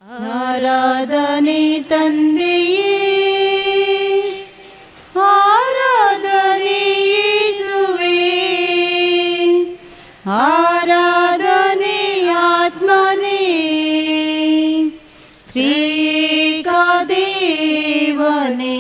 ಆರಾಧನೆ ತಂದೆಯೇ, ಆರಾಧನೆ ಯೇಸುವೇ, ಆರಾಧನೆ ಆತ್ಮನೇ, ತ್ರಿಯೇಕ ದೇವನೇ.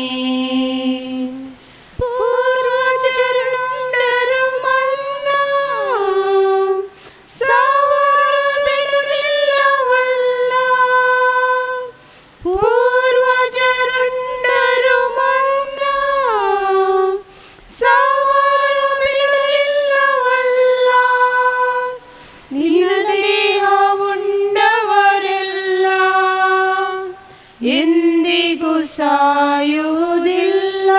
ಎಂದಿಗೂ ಸಾಯುವುದಿಲ್ಲ,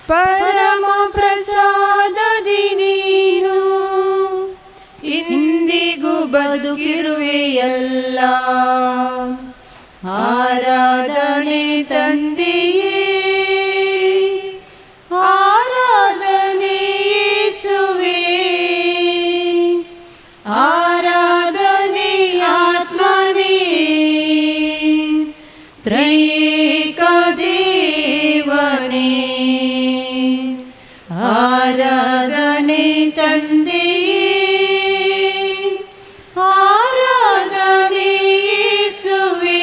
ಪರಮ ಪ್ರಸಾದದಿ ನೀನು ಇಂದಿಗೂ ಬದುಕಿರುವೆಯಲ್ಲ. ಆರಾಧನೆ ತಂದೆಯೇ, ಆರಾಧನೆ ಯೇಸುವೇ, ಆರಾಧನೆ ಆತ್ಮನೇ, ತ್ರೈಕ ದೇವನೇ. ಆರಾಧನೆ ತಂದೆಯೇ, ಆರಾಧನೆ ಯೇಸುವೇ,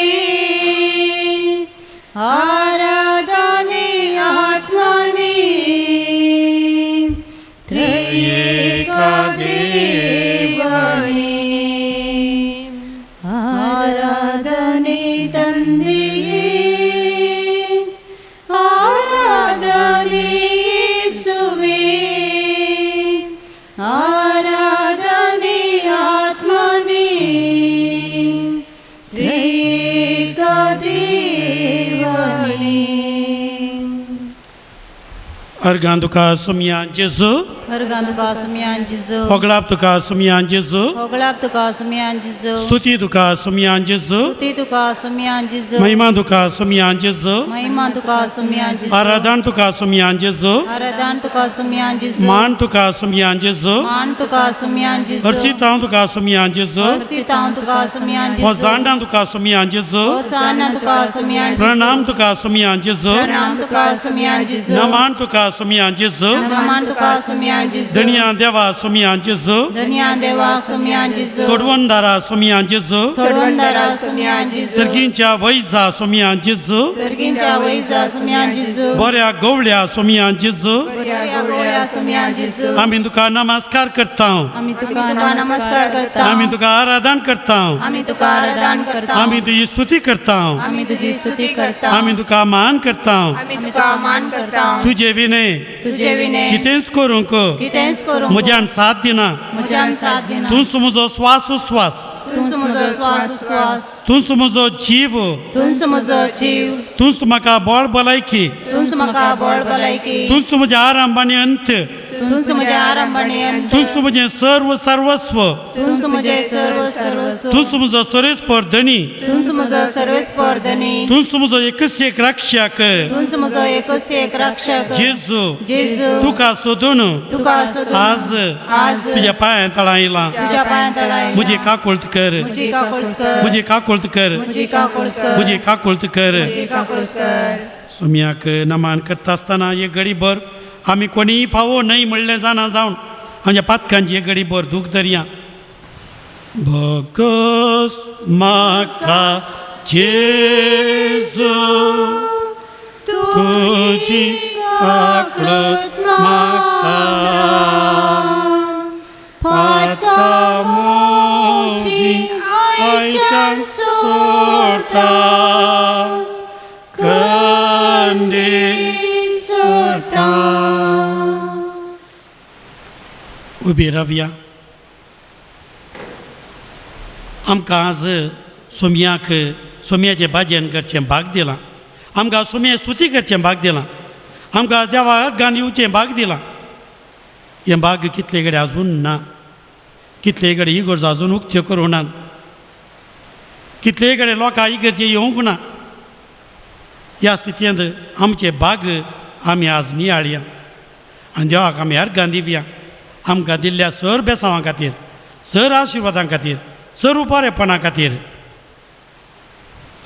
ಆರಾಧನೆ ಆತ್ಮನೇ, ತ್ರೈಕ ದೇವನೇ. ಆರಾಧನೆ ತಂದೆಯೇ, ಆರಾಧನೆ ಯೇಸುವೇ, ಆರಾಧನೆ ಆತ್ಮನೇ, ತ್ರಿಯೇಕ ದೇವನೇ. Argan tuka sumyan Jesu, Argan tuka sumyan Jesu, Hoglap tuka sumyan Jesu, Hoglap tuka sumyan Jesu, Stuti tuka sumyan Jesu, Stuti tuka sumyan Jesu, महिमा tuka sumyan Jesu, महिमा tuka sumyan Jesu, Aradan tuka sumyan Jesu, Aradan tuka sumyan Jesu, Man tuka sumyan Jesu, Man tuka sumyan Jesu, Arsitan tuka sumyan Jesu, Arsitan tuka sumyan Jesu, Hosanna tuka sumyan Jesu, Hosanna tuka sumyan Jesu, Pranam tuka sumyan Jesu, Pranam tuka sumyan Jesu, Naman tuka sumyan Jesu, Naman tuka sumyan Jesu, Daniya deva sumyan Jesu, Dunia deva sumyan Jesu, Sodwandara sumyan Jesu, Sodwandara sumyan Jesu, Sergincha vaiza sumyan Jesu, Sergincha vaiza sumyan Jesu, Borya gowlya sumyan Jesu. Gloria sumyan Jesu. आम्ही तुका नमस्कार करता हूँ, आम्ही तुका नमस्कार करता, आम्ही तुका आराधन करता हूँ, आम्ही तुका आराधन करता, आम्ही तुझी स्तुती करता हूँ, आम्ही तुझी स्तुती करता, आम्ही तुका मान करता हूँ. आम्ही तुका मान करता. तुझे विनय तुझे विनय कितेंच करूं कितेंच करूं म्हज्यान साथ दिना, म्हज्यान साथ दिना. तूंच म्हजो स्वासोस्वास, तूंच म्हजो स्वासोस्वास, तूंच म्हजो जीव, तूंच म्हजो जीव, तूंच म्हाका बळ भलायकी, तूंच म्हाका बळ भलायकी, तूंच म्हज्या आरंभ आनी अंत, तूंच म्हज्या आरंभ आनी अंत, तूंच म्हजें सर्व सर्वस्व, तूंच म्हजें सर्व सर्वस्व, तूंच म्हजो सर्वेस्पर धनी, तूंच म्हजो सर्वेस्पर धनी, तूंच म्हजो एकच एक रक्षक तूंच म्हजो एकच एक रक्षक जेजू. जेजू. तुका सोदून तुका सोदून आज आज तुझ्या पांया तळा येयलां. तुझ्या पांया तळायला म्हजी काकुळत कर, म्हजी काकुळत कर, म्हजी काकुळत कर, म्हजी काकुळत कर, म्हजी काकुळत कर. म्हजी काकुळत कर. सोम्याक नमान करता आसतना एक घडीभर आमी कोणीय फावो न्हय म्हणलें जाणा जावन आमच्या पातकांची एक घडीभर दूख धरया. भोगोस म्हाका जेजू, तुजी काकुळत म्हाका, पातकां म्हजी आयच्यान सोडटा, कंडी सोडटा. उबी रावया. आमकां आज सोम्याचे भाजन करचें भाग दिलां, आमकां सोम्या स्तुती करचें भाग दिलां, आमकां देवाक गान येवचें भाग दिलां. हें भाग कितले कडेन आजून ना, कितले कडेन ही गरजो आजून उक्त्यो करूं नात, कितले कडेन लोकां इगर्जे येवंक ना. ह्या स्थितींत आमचे भाग आमी आज नियाळया आनी देवाक आमी अर्गां दिवया. आमकां दिल्ल्या सर बेसांवां खातीर, सर आशिर्वादां खातीर, सर उपारेपणा खातीर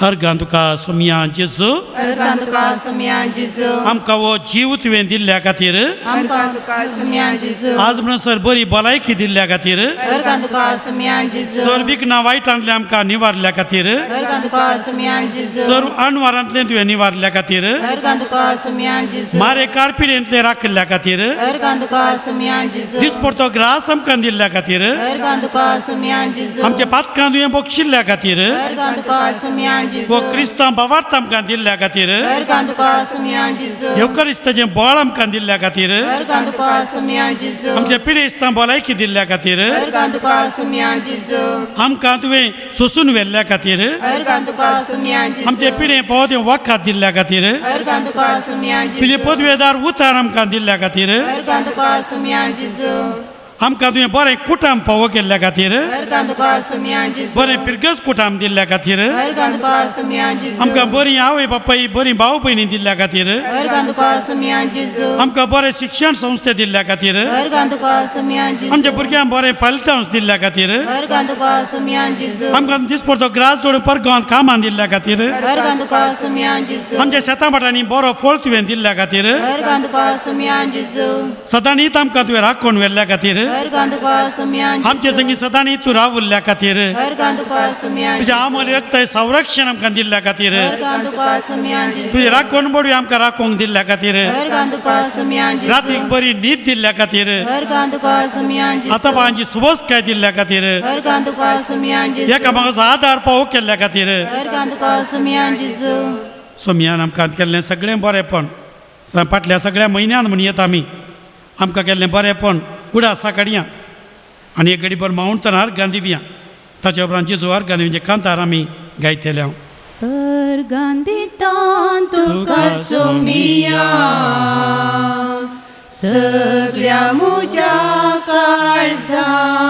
अर्गां तुका सुमया जेजू अर्गां तुका सुमया जेजू आमकां हो जीव तुवें दिल्ल्या खातीर आमकां तुका सुमया जेजू आज म्हणसर बरी भलायकी दिल्ल्या खातीर अर्गां तुका सुमया जेजू सर्व विघ्नां वायटांतले आमकां निवारल्या खातीर अर्गां तुका सुमया जेजू सर्व अणवारांतले तुवें निवारल्या खातीर अर्गां तुका सुमया जेजू मारे कारपिडेंतले राखल्या खातीर अर्गां तुका सुमया जेजू दिसपडतो ग्रास आमकां दिल्ल्या खातीर अर्गां तुका सुमया जेजू आमच्या पातकां तुवें बक्षिल्ल्या खातीर अर्गां तुका सुमया जेजू वो क्रिस्तांव बाबार्थ आमकां दिल्ल्या खातीर अर्गां तुका सुमया जेजू येवकारिस्ताचें बळ आमकां दिल्ल्या खातीर अर्गां तुका सुमया जेजू आमच्या पिडेस्तां भलायकी दिल्ल्या खातीर अर्गां तुका सुमया जेजू आमकां तुवें सोंसून व्हेल्ल्या खातीर अर्गां तुका सुमया आमचे जेजू पिडें फावो वखात दिल्ल्या खातीर अर्गां तुका सुमया तुजे जेजू पदवेदार उतार आमकां दिल्ल्या खातीर अर्गां तुका सुमया जेजू आमकां तुवें बरें कुटाम फावो केल्ल्या खातीर अर्गां तुका सुमया जेजू बरें फिरगस कुटाम दिल्ल्या खातीर अर्गां तुका सुमया जेजू आमकां बरीं आवय बापाय बरीं भाव भयणी दिल्ल्या खातीर अर्गां तुका सुमया जेजू आमकां बरें शिक्षण संस्थे दिल्ल्या खातीर अर्गां तुका सुमया जेजू आमच्या भुरग्यांक बरें फायलतांस दिल्ल्या खातीर अर्गां तुका सुमया जेजू आमकां दिसपडतो ग्रास जोडून परगांवांत कामां दिल्ल्या खातीर अर्गां तुका सुमया जेजू आमच्या शेतां भाटांनी बरो फळ तुवें दिल्ल्या खातीर अर्गां तुका सुमया जेजू सदांनीच आमकां तुवें राखून व्हेल्ल्या खातीर अर्गां तुका सुमया आमचे संगी सदांनी तूं रावल्ल्या खातीर अर्गां तुका सुमया तुज्या आमोल रक्ताय संरक्षण आमकां दिल्ल्या खातीर अर्गां तुका सुमया जेजू तुजी राखण बडी आमकां राखोंक दिल्ल्या खातीर अर्गां तुका सुमया जेजू रातीक बरी न्हीद दिल्ल्या खातीर अर्गां तुका सुमया जेजू आतां बांची सुबोसकाय दिल्ल्या खातीर अर्गां तुका सुमया जेजू एकामेकाचो आदार फावो केल्ल्या खातीर अर्गां तुका सुमया जेजू सोमयान आमकां केल्लें सगळें बरेंपण फाटल्या सगळ्या म्हयन्यान म्हणयत आमी आमकां केल्लें बरेंपण उडा साकडयां आनी एक घडीभर माउंटनार गांदिव्यां ताच्या उपरांत जेजुवार गांदिव्यांचे कांतार आमी गायतले हांव अर्गां दितां तुका सुमया सगळ्या म्हज्या काळजान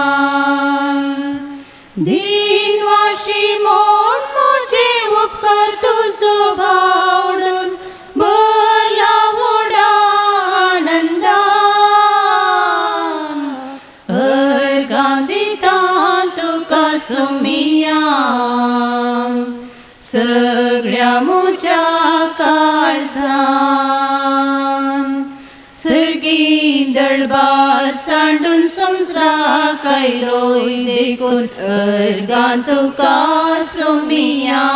दिनवाशी मोन म्हजे उपकार तुजो भावडून भरला व्हडा आनंदान अर्गां दितां तुका सुमया सगळ्या म्हज्या काळजान सर्गी दळबार सांडून संवसाराक आयलोय देखून अर्गां तुका सुमया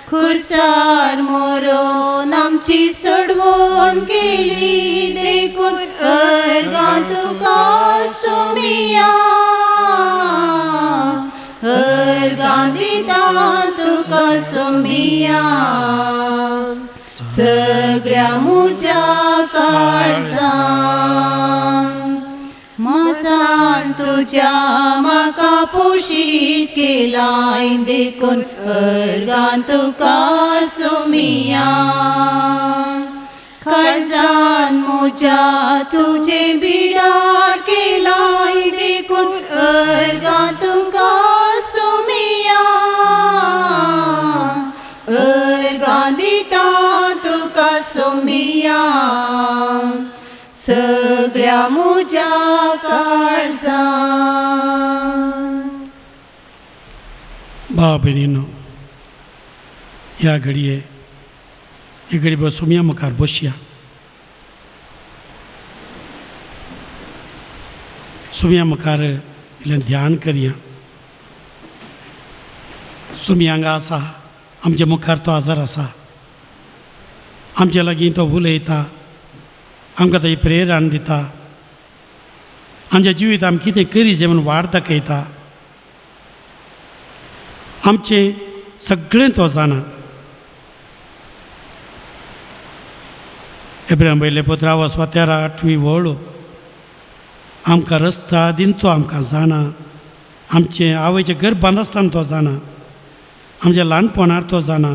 खुर्सार मोरोन आमची सोडवून गेली देखून अर्गां तुका सुमया अर्गां दितां तुका सुमया सगळ्या म्हज्या काळजान मासान तुज्या म्हाका पोशीत केलाय देखून अर्गां तुका सुमया काळजान म्हज्या तुजे बिडार केलाय देखून अर्गां तुका सुमया अर्गां दितां तुका सुमया सगळ्या म्हज्या काळजान भाव भयणीनो ह्या घडये एक घडीभर सुमया मुखार बसया सुमया मुखार इल्लें ध्यान करया सुमया हांगा आसा आमच्या मुखार तो आजार आसा आमच्या लागीं तो उलयता आमकां ताची प्रेरण दिता आमच्या जिवीत आमी कितें करीचें म्हणून वाट दाखयता आमचें सगळें तो जाणा एब्राहिम पयले पत्र 13:8 वळो आमकां रस्ता दिन तो आमकां जाणा आमचे आवयच्या गर्भांत आसतना तो जाणा आमच्या ल्हानपणांत तो जाणा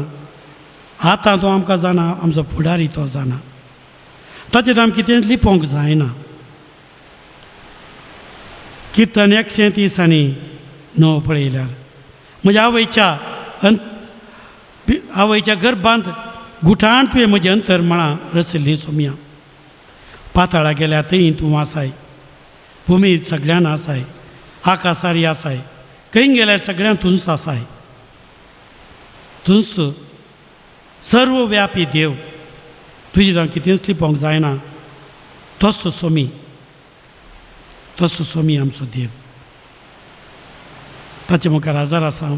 आतां तो आमकां जाणा आमचो फुडारी तो जाणा ताचेर आमी कितें लिपोवंक जायना किर्तन 130:9 पळयल्यार म्हज्या आवयच्या गर्भांत गुठाण तुवें म्हजें अंतर मळां रचयल्लीं सुमया पाताळा गेल्या थंय तूं आसाय भुमीर सगळ्यान आसाय आकाशारी आसाय खंय गेल्यार सगळ्यां तूंच आसाय तुस सर्वव्यापी देव तुझी जावन कितें स्लिपोंक जायना तसो सोमी आमचो देव. ताचे मुखार आजार आसा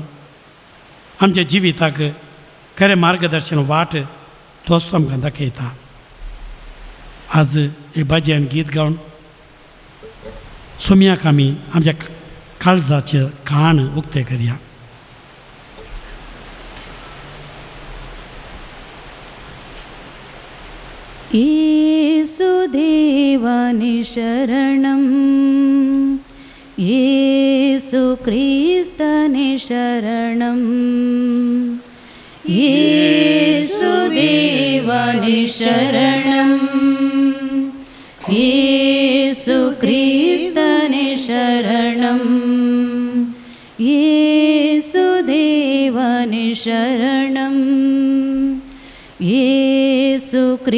आमच्या जिविताक खरें मार्गदर्शन वाट तोच आमकां दाखयता. आज एक भजन गीत गावन सोमयाक आमी आमच्या काळजाचें कान उक्तें करया. येसुदेवानि शरणं येसुक्रिस्तने शरणं येसुदेवानि शरणं येसुक्रिस्तने शरणं येसुदेवानि शरणं येसुक्रिस्तने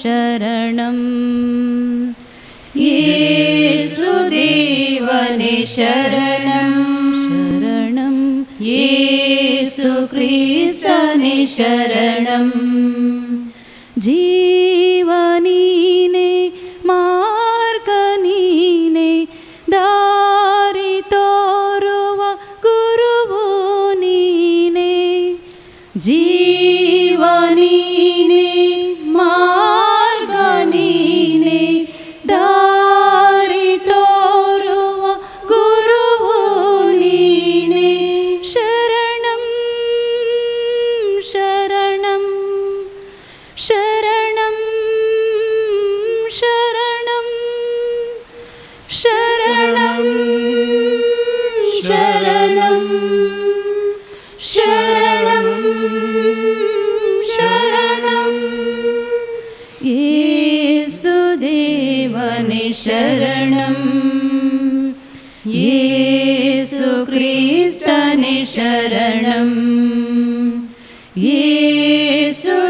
शरणं येसुदेवानि शरणं शरणं येसुक्रिस्तने शरणं. जीवनीने मार्गनीने दारि तोरुव गुरुवु नीने जीवनीने मार्गनीने दारि तोरुव गुरुवु नीने शरणं शरणं शरणं शरणं शरणं शरणं शरणं शरणं येसुदेवानि शरणं येसुक्रिस्तने शरणं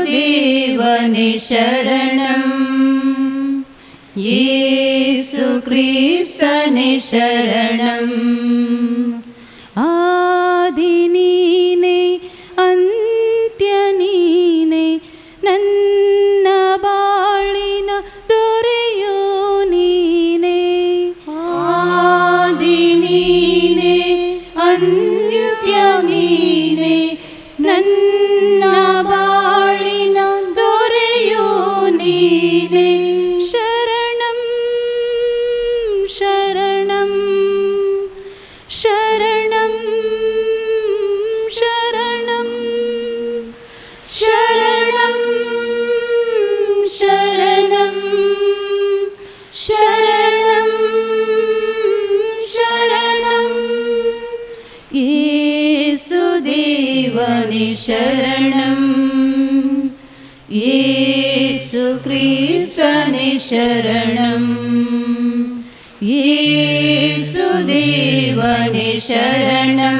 येसुदेवानि शरणं येसुक्रिस्तने शरणं. आदिनीने ಅಂತ್ಯನೀನೆ ನನ್ನ ಬಾಳಿನ ದೊರೆಯೋ ನೀನೆ ಆದಿನೀನೆ ಅಂತ್ಯ ನೀನೆ ನನ್ನ ಬಾಳಿನ ದೊರೆಯೋ ನೀನೆ ಶರಣಂ ಶರಣಂ ಶರಣಂ ಶರಣಂ ಶರಣಂ ಶರಣಂ ಶರಣಂ ಶರಣಂ येसुदेवानि शरणं येसुक्रिस्तने शरणं येसुदेवानि शरणं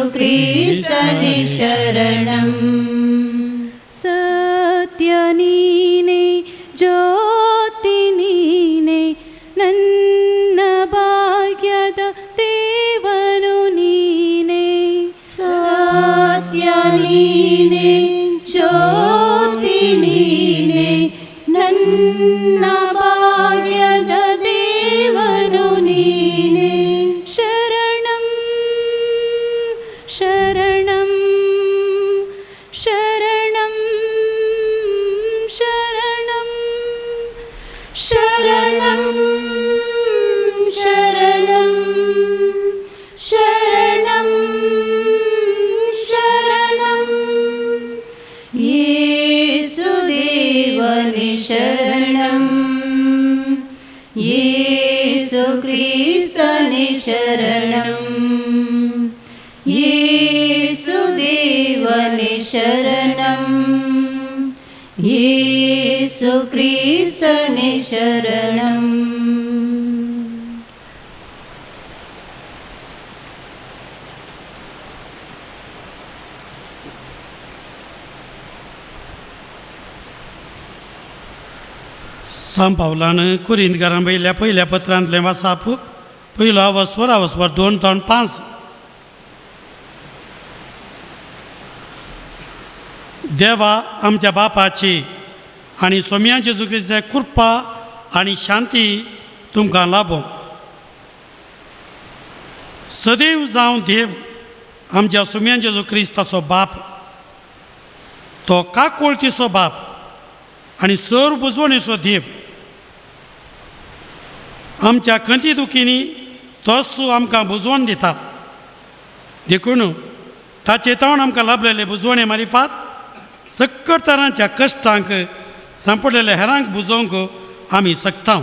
येसुक्रिस्तने शरणं. सत्यनीने ज्योतिनीने ನನ್ನ ಭಾಗ್ಯದ ದೇವನು ನೀನೆ ಸತ್ಯ ನೀನೆ ಜ್ಯೋತಿ ನೀನೆ ನನ್ನ ಭಾಗ್ಯದ ದೇವನು ನೀನೆ ಶರಣಂ ಶರಣಂ ಶರಣಂ ಶರಣಂ ಶರಣಂ ಶರಣಂ ಶರಣಂ ಶರಣಂ येसुदेवानि शरणं येसुक्रिस्तने शरणं येसुदेवानि शरणं येसुक्रिस्तने शरणं. सांत पावलान कुरिंदकारां पयल्या पयल्या पत्रांतलें वाचप पयलो अवस्वर 2:5 देवा आमच्या बापाची आनी सोम्या जेजू क्रिस्ताची कृपा आनी शांती तुमकां लाभो. सदैव जावं देव आमच्या सोम्या जेजू क्रिस्ताचो बाप, तो काकोळतीचो बाप आनी सर्व बुजवणेचो देव. आमच्या खंती दुखींनी तोच आमकां बुजवण दिता. देखून ताचे तोंड आमकां लाभलेले बुजवणे मारिफात सक्कट तरांच्या कश्टांक सांपडलेल्या हेरांक बुजोवंक आमी शकता.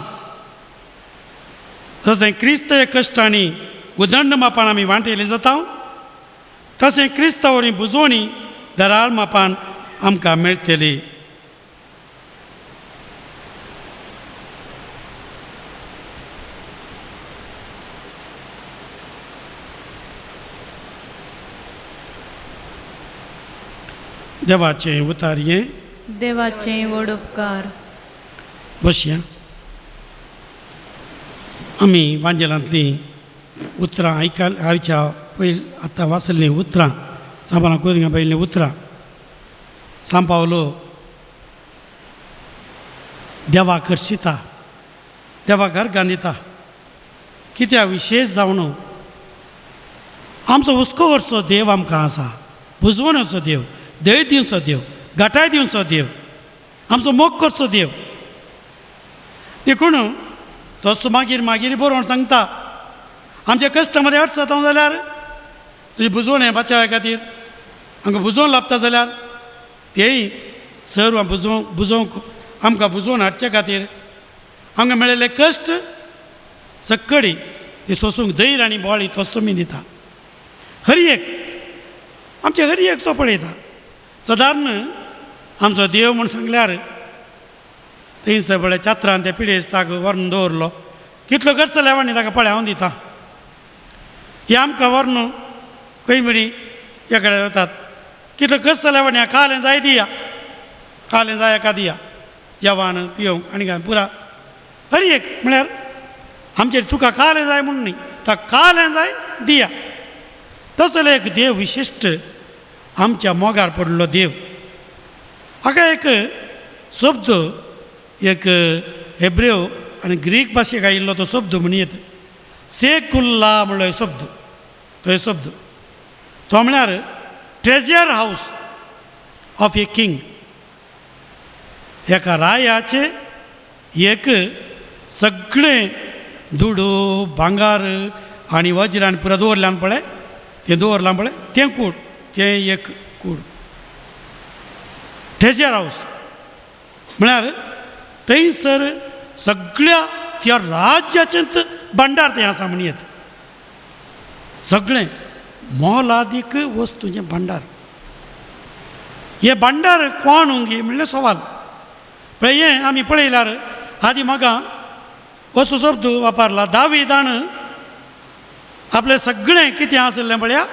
जशें क्रिस्त कश्टांनी उदंड मापान आमी वांटयले जाता, तशें क्रिस्ता वरवीं बुजवणी दराळ मापान आमकां मेळटली. देवाचें उतार हें. देवाचें व्हड उपकार. बसया. आमी वांजेलांतलीं उतरां आयच्या पयलीं आतां वाचलीं उतरां, साबाना कोरिंगा पयलीं उतरां. सांत पावलो देवाक हरशिता, देवाक अर्गां दिता. कित्याक विशेश जावन आमचो हुस्को करचो देव आमकां आसा, बुजवणेचो देव, दय दिवचो देव, घटाय दिवचो देव, आमचो मोग करचो देव. देखून तसो मागीर मागीर बरोवन सांगता, आमच्या कश्टा मदें अडचण जाता जाल्यार तुजी बुजवण बचावा खातीर आमकां बुजोवन लाभता जाल्यार तेय सर्व बुजोवंक आमकां बुजोवन हाडचे खातीर आमकां मेळिल्ले कश्ट सक्कडी ते सोसूंक धैर्य आनी बोळी तो तुमी दिता. हर एक आमचे हर एक तो पळयता. सादारण आमचो देव म्हूण सांगल्यार थंयसर पळय चात्रान त्या पिडेस्ताक व्हरून दवरलो, कितलो खर्च लेवानी ताका पळय हांव दिता. हे आमकां व्हरून खंय म्हणी हे कडेन वतात, कितलो खर्च लेवानी कालें जाय दिया, कालें जाय एका दिया, जेवण पियोवंक आनी काय पुरा. हर एक म्हळ्यार आमचेर तुका कालें जाय म्हूण न्ही, ताका कालें जाय दिया. तसलो एक देव विशिश्ट आमच्या मोगार पडलो देव. हाका एक शब्द, एक हेब्रेव आनी ग्रीक भाशेक आयिल्लो तो शब्द म्हणयत सेकुल्ला म्हणलो शब्द. तो शब्द तो म्हळ्यार ट्रेजर हावस ऑफ ए किंग. एका रायाचे एक सगळें दुडू भांगार आनी वज्रान पुरो दवरल्यान पळय, तें दवरलां पळय तें कूड, तें एक कूड. ट्रेजर हावस म्हळ्यार थंयसर सगळ्या त्या राज्याचेंच भांडार तें आसा म्हणयत. सगळें मोलादीक वस्तूंचें भांडार. हे भांडार कोण उंगी म्हणल्यार सवाल. पळय हें आमी पळयल्यार आदी म्हाका असो शब्द वापरला. दाविदान आपलें सगळें कितें आसलें पळया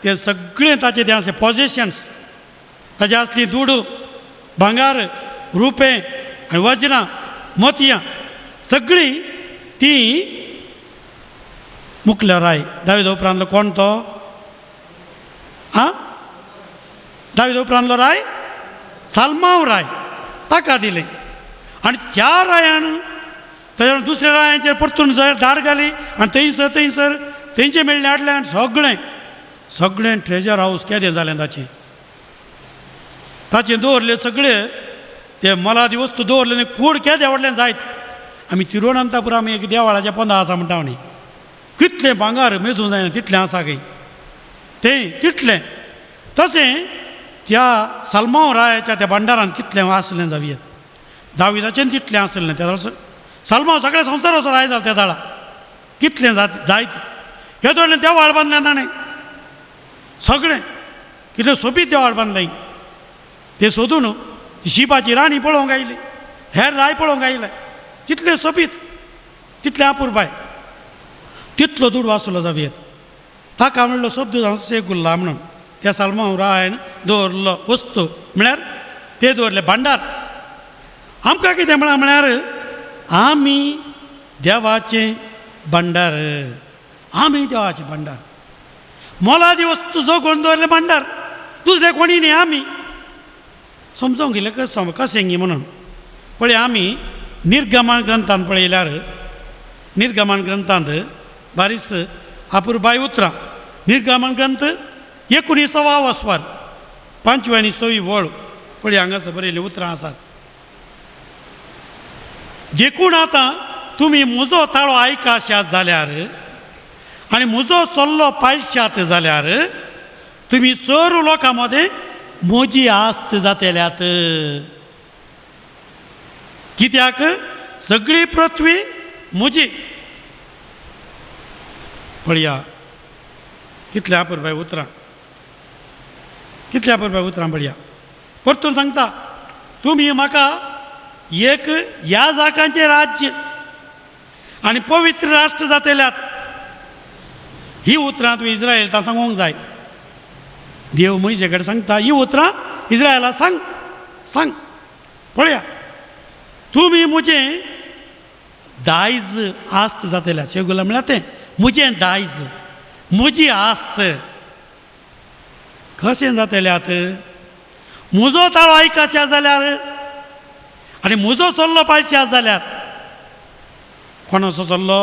तें सगळें ताचें तें आसलें पॉजेशन्स, ताचें आसलीं दुडू भांगार रुपें आनी वज्रां मोतयां सगळीं तीं मुखल्या राय. दाविदा उपरांतलो कोण तो? दाविदा उपरांतलो राय साल्मांव राय, ताका दिलें. आनी त्या रायान ताच्या दुसऱ्या रायांचेर परतून धाड घाली आनी थंयसर तेंचें मेळ्ळें हाडलें आनी सगळें ट्रेजर हावस केदें जालें ताचें दवरलें सगळें ते मोलादी वस्तू दवरलें. कूड केदें व्हडलें जायत. आमी तिरुवनंतपुराम आमी एक देवाळाच्या पोंदा आसा म्हणटा न्ही, कितलें भांगार मेजूं जायना तितलें आसा खंय तें तितलें. तशें त्या साल्मांव रायाच्या त्या भांडारान कितलें आसलें जावयेत. दाविदाचें तितलें आसलें. त्या साल्मांव सगळ्या संवसाराचो राय जालो त्या दाळा. कितलें जायत हे दवरलें. देवाळ बांदलें ताणें सगळें. कितलें सोबीत देवाळ बांदलें. तें सोदून शिबाची राणी पळोवंक आयली, हेर राय पळोवंक आयले. कितलें सोबीत, तितलें अपुरबाय, तितलो दूड वाचलो जावयेत. ताका म्हणलो शब्द जावन सेकुल्ला म्हणून त्या साल्मांव रायन दवरलो वस्तू म्हळ्यार ते दवरले भांडार. आमकां कितें म्हळ्यार आमी देवाचें भांडार. आमी देवाचें भांडार. मोलादी वस्तू जो कोण दवरले भांडार, दुसरे कोणी न्ही आमी. समजून गेलं कशें गी म्हणून पळय आमी निर्गमन ग्रंथांत पळयल्यार निर्गमन ग्रंथांत बारीस अपुरबाय उतरां निर्गमन ग्रंथ 19वा वस्वार 5वी आनी 6वी वळ पळय हांगासर बरयल्लीं उतरां आसात. देखून आतां तुमी म्हजो ताळो आयकाशात जाल्यार आनी म्हजो सल्लो पाळशात जाल्यार तुमी सर्व लोकां मदें म्हजी आस्त जातल्यात. कित्याक सगळी पृथ्वी म्हजी. पळया कितल्या अपुरबाय उतरां पळया. परतून सांगता तुमी म्हाका एक याजकांचें राज्य आनी पवित्र राष्ट्र जातल्यात. ही उतरां तुवें इस्रायेला सांगूंक जाय. देव मनीसे कडेन सांगता ही उतरां इस्रायला सांग. पळया तुमी म्हजें दायज आस्त जातल्या. शेगुला म्हळ्यार तें म्हजें दायज म्हजी आस्त कशें जातल्यात. म्हजो ताळो आयकाशा जाल्यार आनी म्हजो सल्लो पाळशा जाल्यार. कोणाचो सल्लो?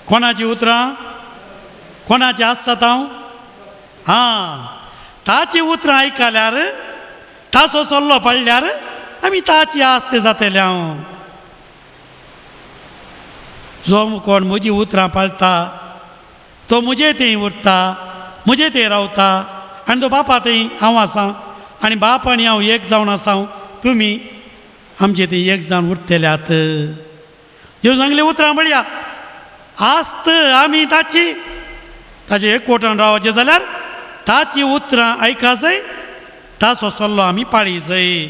कोणाची उतरां कोणाची आसतात हांव ताची उतरां आयकल्यार ताचो सल्लो पाळल्यार आमी ताची आस्त जातले. हांव जो कोण म्हजी उतरां पाळटा तो म्हजे थंय उरता म्हजे थंय रावता आनी तो बापा थंय हांव आसां आनी बाप आनी हांव एक जावन आसां. तुमी आमचे थंय एक जावन उरतल्यात. देव सांगलें उतरां पळया आस्त आमी ताचे एकवटान रावचें जाल्यार ताची उतरां आयका जाय ताचो सल्लो आमी पाळी जाय.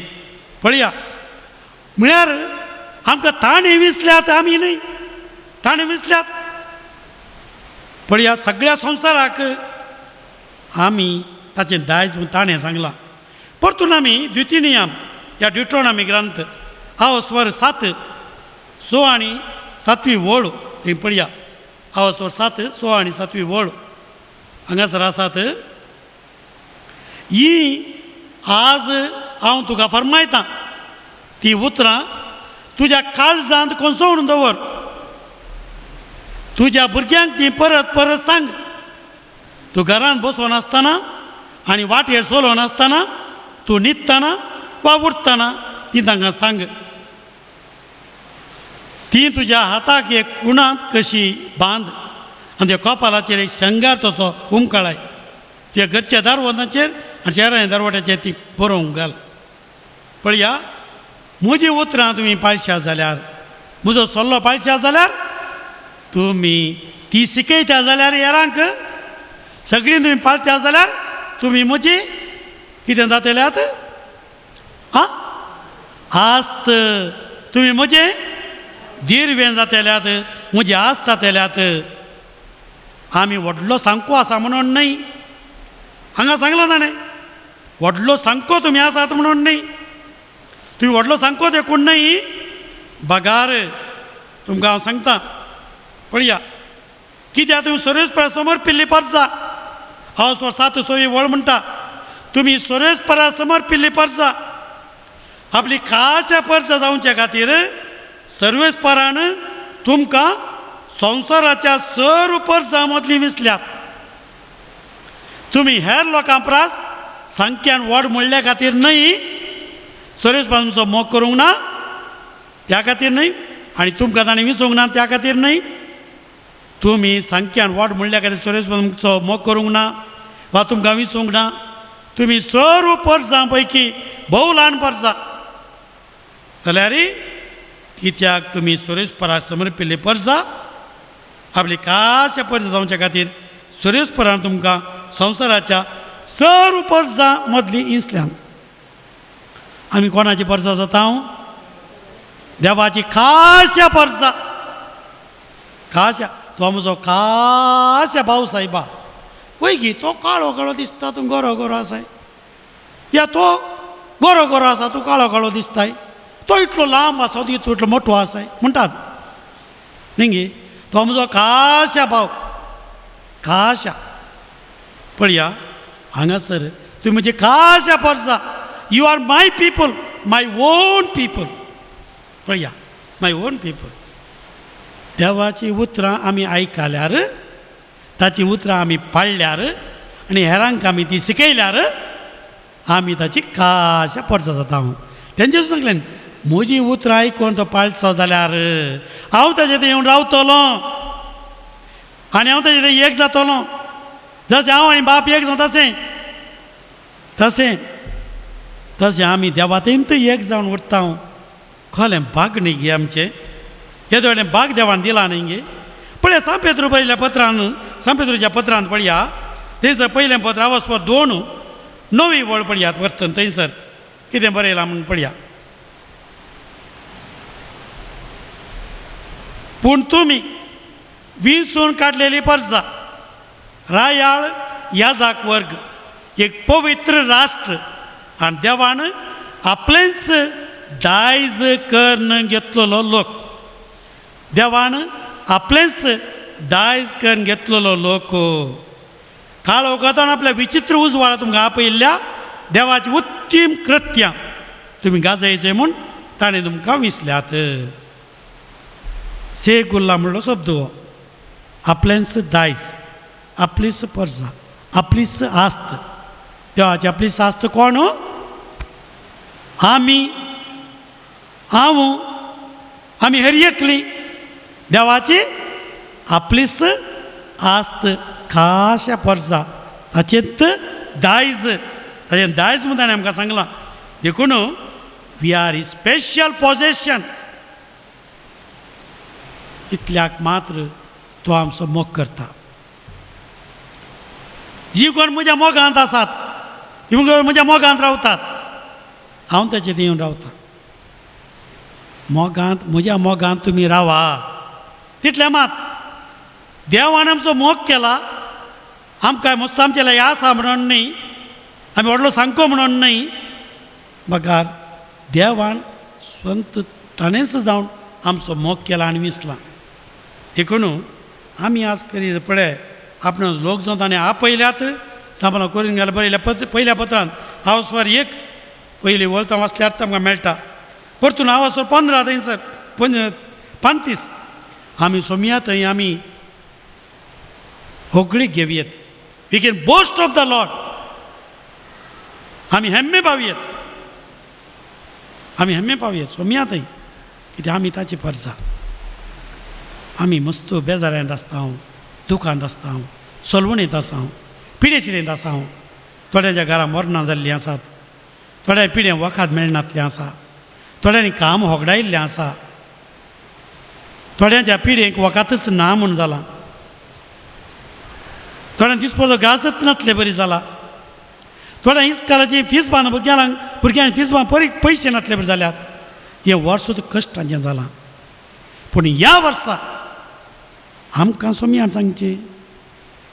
पळया म्हळ्यार आमकां ताणे विसल्यात आमी न्हय ताणे विसल्यात. पळया सगळ्या संवसाराक आमी ताचें दायज म्हूण ताणें सांगलां. परतून आमी द्वितीनियम ह्या ड्युट्रॉनॉमी ग्रंथ स्वर 7 6 आनी 7वी वळ थंय पळया. स्वर 7 6 आनी 7वी वळ हांगासर आसात. ही आज हांव तुका फरमायतां ती उतरां तुज्या काळजांत कोसोवन दवर. तुज्या भुरग्यांक ती परत परत सांग. तूं घरांत बसोन आसतना आनी वाटेर चलोवन आसतना तूं न्हिदतना वा उठतना ती तांकां सांग. ती तुज्या हाताक एक कुणांत कशी बांद आनी त्या कपालाचेर एक शंगार तसो उमकळाय. तुज्या घरच्या दारवंताचेर आनी शेराच्या दारवट्याचेर ती बरोवंक घाल. पळया म्हजी उतरां तुमी पाळशा जाल्यार म्हजो सल्लो पाळशा जाल्यार तुमी ती शिकयता जाल्यार हेरांक सगळीं तुमी पाळटा जाल्यार तुमी म्हजी कितें जातल्यात आस्त. तुमी म्हजें दिर्वें जातल्यात म्हजी आस्त जातल्यात. आमी व्हडलो सांको आसा म्हणून न्हय. हांगा सांगलां ताणें व्हडलो सांको तुमी आसात म्हणून न्हय. तुमी व्हडलो सांको देखून न्हय बगार तुमकां हांव सांगतां. पळया कित्याक तुमी सर्वेस्परा समर्पिल्ली परसा. स्वर 7 6वी वळ म्हणटा तुमी सर्वेस्परा समर्पिल्ली परसा आपली खाशा परसा जावचे खातीर सर्वेस्परान तुमकां संवसाराच्या सर्व परसां मदलीं विसल्यात. तुमी हेर लोकां परस संख्यान व्हड म्हणल्या खातीर न्हय सर्वेस्परान तुमचो मोग करूंक ना त्या खातीर न्हय आनी तुमकां ताणें विसोंक ना त्या खातीर न्हय. तुमी संख्यान व्हड म्हणल्या खातीर सर्वेस्परान तुमचो मोग करूंक ना वा तुमकां विसोंक ना. तुमी सर्व परसां पैकी भोव ल्हान परसा जाल्यार कित्याक तुमी सर्वेस्पराक समर्पिल्ली परसा आपली खाशा परसा जावचे खातीर सर्वेस्परान तुमकां संवसाराच्या सर्व परसां मदलीं इंसल्यान. आमी कोणाची परसा जाता देवाची खाशा परसा. खाशा तो म्हजो खाशा भाव सायबा पळय गी तो काळो काळो दिसता तूं गोरो गोरो आसाय. या तो गोरो गोरो आसा तूं काळो काळो दिसताय. तो इतलो लांब आसा तो इतलो मोठो आसाय म्हणटात न्ही गे. तो म्हजो खाशा भाव खाशा. पळया हांगासर तुम्ही म्हणजे खाशा परसा. You are my people, my own people. पळया, माय ओन पीपल. देवाची उतरां आमी आयकल्यार, ताची उतरां आमी पाळल्यार आनी हेरांक आमी ती शिकयल्यार आमी ताची खाशा परसा जाता. तेंचे सांगलें म्हजी उतरां आयकून तो पाळचो जाल्यार हांव ताचे थंय येवन रावतलों आनी हांव ताचे थंय एक जातलों. जशें हांव आनी बाप एक जाता तशें आमी देवा थंय एक जावन उरता. खोलें भाग न्ही गे आमचें. येदो व्हडलें भाग देवान दिला न्ही गे. पळया सांत पेद्रू बरयल्या पत्रान, सांत पेद्रूच्या पत्रान पळया, थंयसर पयलें पत्र अवस्था 2 9वी वळ पळयात वर्तन. थंयसर कितें बरयलां म्हणून पळया. पूण तुमी विंचून काडलेली परसा, रायाळ याजक वर्ग, एक पवित्र राष्ट्र आनी देवान आपलेंच दायज करून घेतलेलो लोक. देवान आपलेंच दायज करून घेतलेलो लोक. काळो वगतान आपल्या विचित्र उजवाडा तुमकां आपयल्ल्या देवाची उत्तीम कृत्यां तुमी गाजयचें म्हूण ताणें तुमकां विसल्यात. सेगुल्ला म्हणलो शब्द हो. आपलेंच दायज, आपलीच परसा, आपलीच आस्त. देवाची आपलीच आस्त कोण? आमी हर एकली देवाची आपलीच आस्त, खाशा परसा, ताचेंत दायज. ताचें दायज म्हणून ताणें आमकां सांगलां. देखून वी आर इ स्पेशल पॉजेशन. इतल्याक मात्र तो आमचो मोग करता. जी कोण म्हज्या मोगांत आसात, म्हज्या मोगांत रावतात, हांव ताचे थंय येवन रावतां. मोगांत, म्हज्या मोगांत तुमी रावा. तितले मात देवान आमचो मोग केला. आमकां मस्त आमचे हें आसा म्हणून न्ही, आमी व्हडलो सांगको म्हणून न्ही. बगार देवान स्वंत ताणेंच जावन आमचो मोग केला आनी विसला. देखून आमी आज करी पळय आपण लोक जो ताणें आपयल्यात सांबाळून करून घाल बरयल्या पयल्या पत्रांत हांव स्वर 1 पयली वळता वाचल्यार तांकां मेळटा. परतून हांव स्वर 15 थंयसर 35 आमी सोमया थंय आमी होगळीक घेवयेत. We can boast of the Lord. आमी हेम्मे पावयेत, आमी हेम्मे पावयेत सोमया थंय. कित्याक आमी ताची परसा. आमी मस्त बेजाऱ्यांत आसता, हांव दुखांत आसता, हांव सोलवणेंत आसा, हांव पिडेचिडेंत आसा, हांव थोड्यांच्या घरां मरणां जाल्लीं आसात, थोड्या पिडें वखद मेळनातलें आसा, थोड्यांनी काम होगडायिल्लें आसा, थोड्यांच्या पिडेक वखदच ना म्हूण जालां, थोड्यांक दिसपरचो घासच नातले बरी जाला, थोड्यांक इस्कालाची फीस बांद भुरग्यांक फीस बांद पयशे नातले बरी जाल्यात. हें वर्स कश्टांचें जालां. पूण ह्या वर्सा आमकां सोमयान सांगचें,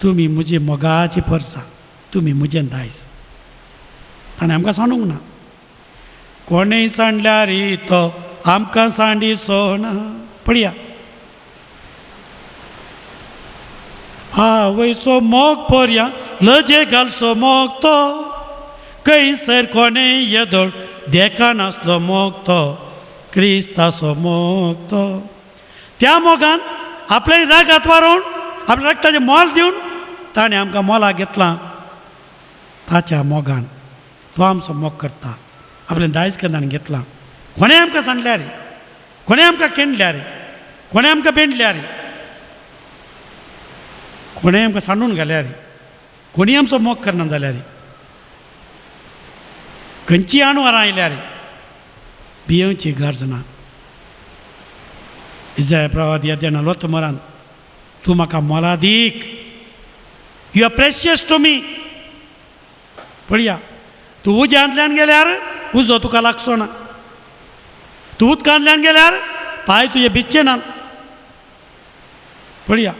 तुमी म्हजे मोगाची परसा, तुमी म्हजें दायज. ताणें आमकां सांडूंक ना. कोणेंय सांडल्यार तो आमकां सांडिचो ना. पळया, आवयचो मोग पर्या लजे घालचो मोग तो, खंयसर कोणेंय येदोळ देका नासलो मोग तो, क्रिस्ताचो मोग तो. त्या मोगान आपले रागात वारोवन, आपल्या रक्ताचें मोल दिवन ताणें आमकां मोलाक घेतलां. ताच्या मोगान तो आमचो मोग करता. आपलें दायज करून ताणें घेतलां. कोणें आमकां सांडल्या रे, कोणें आमकां केंडल्या रे, कोणें आमकां पेंडल्या रे, कोणें आमकां सांडून घाल्या रे, कोणी आमचो मोग करना जाल्या रे, खंयचीं आणवारां आयल्या रे, भियेवची गरज ना. इस्रायल प्रवादी अध्यान 40 तूं म्हाका मोलादीक, you are precious to me. पळया, तूं उज्यांतल्यान गेल्यार उजो तुका लागचो ना, तूं उदकांतल्यान गेल्यार पांय तुजे भिजचे नात. पळया,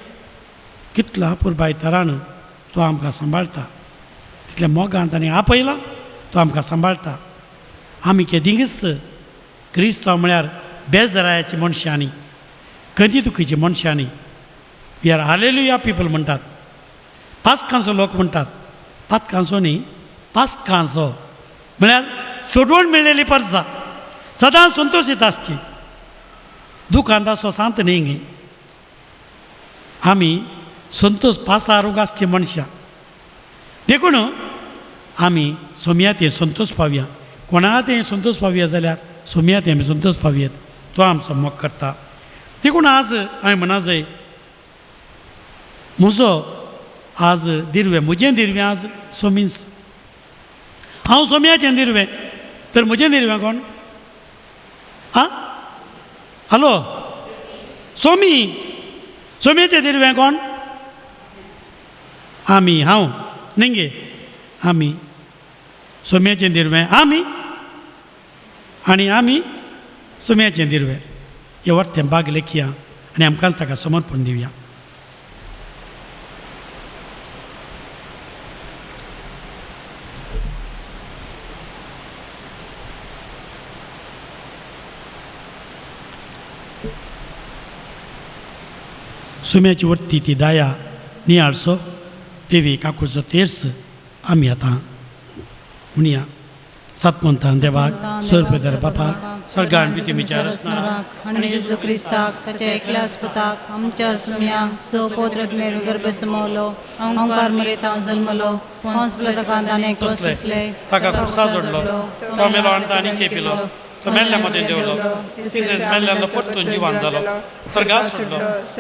कितलो अपुरबाय तरान तो आमकां सांबाळटा. तितल्या मोगान ताणें आपयलां, तो आमकां सांबाळटा. आमी केदींच क्रिस्तांव म्हळ्यार बेजरायाची मनशांनी, कधी दुखीची मनशांनी. वी आर हालेलुया पीपल म्हणटात, पास्कांचो लोक म्हणटात. पास्कांचो न्ही, पासकांचो म्हळ्यार सोडवण मेळिल्ली परसां सदां संतोशीत आसची दुखांत सोसांत न्ही गे आमी संतोश पासारूंक आसची मनशां देखून आमी सोमयात संतोश पावया कोणाक तें संतोश पावया जाल्यार सोमयात आमी संतोश पावयात तो आमचो मोग करता देखून आज हांवें म्हणा जाय म्हजो आज दिरवें म्हजें दिरवें आज सोमीस हांव सोमयाचें दिरवें तर म्हजें दिरवें कोण आं हॅलो सोमी सोमयेचें दिरवें कोण आमी हांव न्ही आमी सोमयाचें दिरवें आमी आनी आमी सोमयाचें दिरवें हे वर्तें बाग लेखया आनी आमकांच ताका समर्पण दिवया सोम्याची वर्ती ती दाया नियाळसो देवी काकूचो तेर्स आमी आतां म्हणया सातमंतान देवाक सोरपेदर बापाक सळगाण पितिमीच्या रचनाराक आणि जेजू क्रिस्ताक ताच्या एकल्याच पुताक आमच्या सुम्यांक सो पोत्रत मेरू गर्भ समवलो ओंकार मरेत हांव जल्मलो पोंस प्लतकांत आनी कोसले ताका खुर्सा जोडलो तो मेलो आनी तांणी केपिलो तो मेल्ल्या मदें देवलो तिसेच मेल्ल्यालो परतून जिवान जालो सर्गाक सोडलो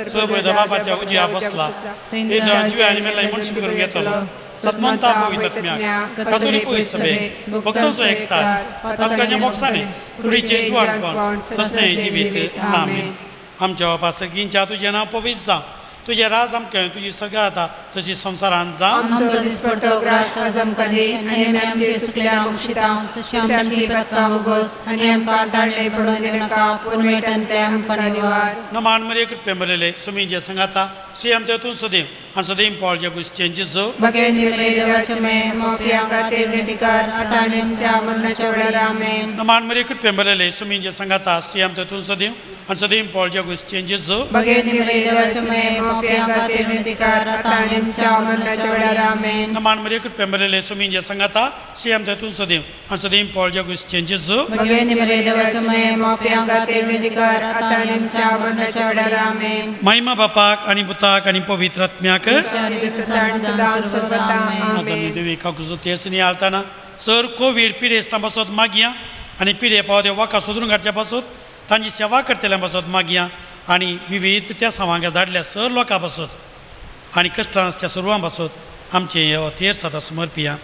सोरपेदर बापाच्या उजव्या बसला ते जिव्या आनी मेल्ल्या मनशां करून घेतलो सतमंता पवित्रत्म्याक कातोलीक पळय सभेक भक्तोचो एकतार तातकाच्या मोक्षाने कुडीचे जुवानपण ससने जिवीत आमीन आमच्या बापा सर्गींच्या तुजें नांव पवित्र जावं तुजें राज आमकां तुजी सर्गा जाता तशी संवसारांत जावं आमचो दिसपडटो ग्रास आज आमकां दी आनी आमी आमचे सुकल्या मुक्षिता तशी आमची पदकां वगोस आनी आमकां दाडले पडून दिवं नाका पूण मेळटन ते आमकां निवार नमान मरे कृपे मरेले सुमी जे संगाता श्री आमच्या तूं सदैव आनी सदैव पॉल जे गुस्चेंची जो भगवेन दिवले देवाचे मे मोपया खातीर विधिकार आतां आनी आमच्या मरणाच्या वेळार आमेन नमान मरे कृपे मरेले सुमी जे संगाता श्री आमच्या तूं सदैव आनी सदैव पॉल जे गुस्चेंची जो भगवेन दिवले देवाचे मे मोपया खातीर विधिकार आतां आनी आमच्या मरणाच्या वेळार आमेन नमान मरे कृपे मरेले सुमी जे संगाता श्री आमच्या तूं सदैव आनी सदैव पॉल जे गुस्चेंची जो भगवेन दिवले देवाचे मे मोपया खातीर विधिकार आतां आनी आमच्या मरणाच्या वेळार आमेन महिमा बापाक आनी पुताक आनी पवित्र आत्म्याक आमेन देवी काकूचो तेर्स नियाळतना सर कोवीड पिडेस्तां पासत मागया आनी पिडे पावदे वाका सोदून काडच्या पासत तांची सेवा करतल्या पासत मागया आनी विविध त्या सामांग धाडल्या सर लोकां पासत आनी कश्टांच्या सर्वां पासत आमचे हो तेर्स आतां समर्पिया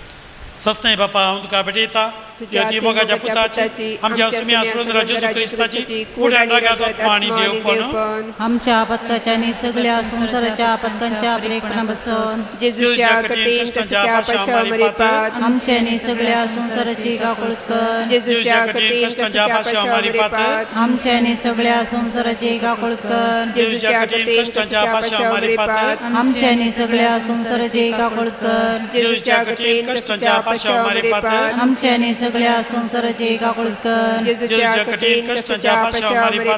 सस्तें बापा हांव तुका भेटयता ती मोगाच्या पुताची आमच्या सुम्या सुरेंद्र जेजू क्रिस्ताची कुड्यान रागात आत्मा आनी देवपण आमच्या आपत्काच्या आनी सगळ्या संसाराच्या आपत्कांच्या ब्रेकपणा बसून जेजूच्या कठीण कष्टाच्या पाशावर मरिपात आमच्या आनी सगळ्या संसाराची गाकुळत कर जेजूच्या कठीण कष्टाच्या पाशावर मरिपात आमच्या आनी सगळ्या संसाराची गाकुळत कर जेजूच्या कठीण कष्टाच्या पाशावर मरिपात आमच्या आनी सगळ्या संसाराची गाकुळत कर जेजूच्या कठीण कष्टाच्या पाशावर मरिपात आमच्या आनी सगळ्या संसाराची गाकुळत कर जेजूच्या कठीण कष्टाच्या पाशावर मरिपात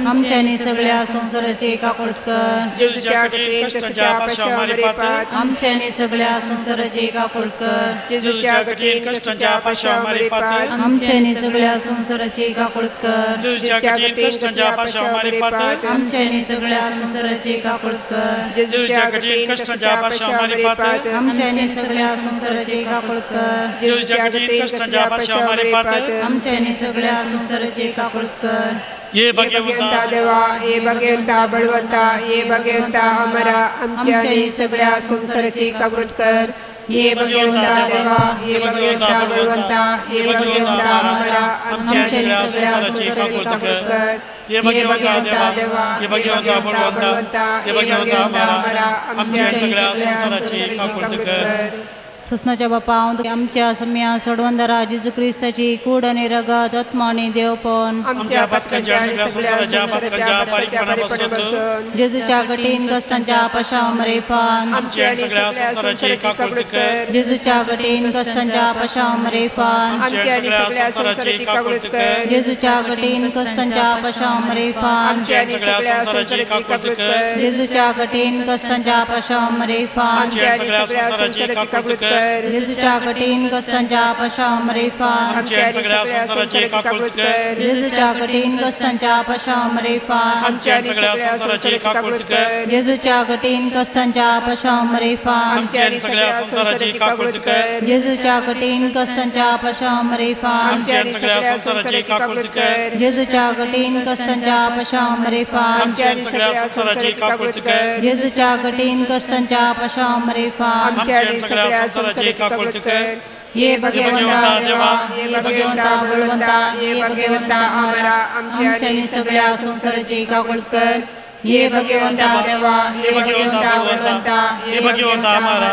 आमच्या आनी सगळ्या संसाराची गाकुळत कर जेजूच्या कठीण कष्टाच्या पाशावर मरिपात आमच्या आनी सगळ्या संसाराची गाकुळत कर जेजूच्या कठीण कष्टाच्या पाशावर मरिपात आमच्या आनी सगळ्या संसाराची गाकुळत कर जेजूच्या कठीण कष्टाच्या पाशावर मरिपात आमच्या आनी सगळ्या संसाराची गाकुळत कर जेजूच्या कठीण कष्टाच्या पाशावर मरिपात आमच्या आनी सगळ्या संसाराची गाकुळत कर जेजूच्या कठीण कष्टाच्या पाशावर मरिपात आमच्या आनी सगळ्या संसाराची गाकुळत कर ये भगवंता देवा ये भगवंता बळवंता ये भगवंता अमरा आमच्या आनी सगळ्या संसाराची काकुळत कर ये भगवंता देवा ये भगवंता बळवंता ये भगवंता अमरा आमच्या आनी सगळ्या संसाराची काकुळत कर ये भगवंता देवा ये भगवंता बळवंता ये भगवंता अमरा आमच्या आनी सगळ्या संसाराची काकुळत कर ससनाच्या बापा हांव आमच्या सम्या सोडवंदरा जेजू क्रिस्ताची कूड आनी रगत आत्मा आनी देवपण आमच्या पत्कांच्या आनी सगळ्या संसाराच्या बारीकपणापासून जेजूच्या कठीण कष्टांच्या पाशावर मरेपान आमच्या आनी सगळ्या संसाराची काकुळत कर जेजूच्या कठीण कष्टांच्या पाशावर मरेपान आमच्या आनी सगळ्या संसाराची काकुळत कर जेजूच्या कठीण कष्टांच्या पाशावर मरेपान आमच्या आनी सगळ्या संसाराची काकुळत कर जेजूच्या कठीण कष्टांच्या पाशावर मरेपान आमच्या आनी सगळ्या संसाराची काकुळत कर कर जेजूच्या कठीण कष्टांच्या पाशांवर फार आमची आणि सगळ्या संसाराची काकुळत कर जेजूच्या कठीण कष्टांच्या पाशांवर फार आमची आणि सगळ्या संसाराची काकुळत कर जेजूच्या कठीण कष्टांच्या पाशांवर फार आमची आणि सगळ्या संसाराची काकुळत कर जेजूच्या कठीण कष्टांच्या पाशांवर फार आमची आणि सगळ्या संसाराची काकुळत कर जेजूच्या कठीण कष्टांच्या पाशांवर फार आमची आणि सगळ्या संसाराची काकुळत कर जेजूच्या कठीण कष्टांच्या पाशांवर फार आमची आणि सगळ्या संसाराची काकुळत कर ये भगवंता देवा ये भगवंता बळवंता ये भगवंता आम्हाला आमच्या सगळ्या संसाराची काकुळत कर ये भगवंता देवा हे भगवंता बळवंता हे भगवंता आम्हाला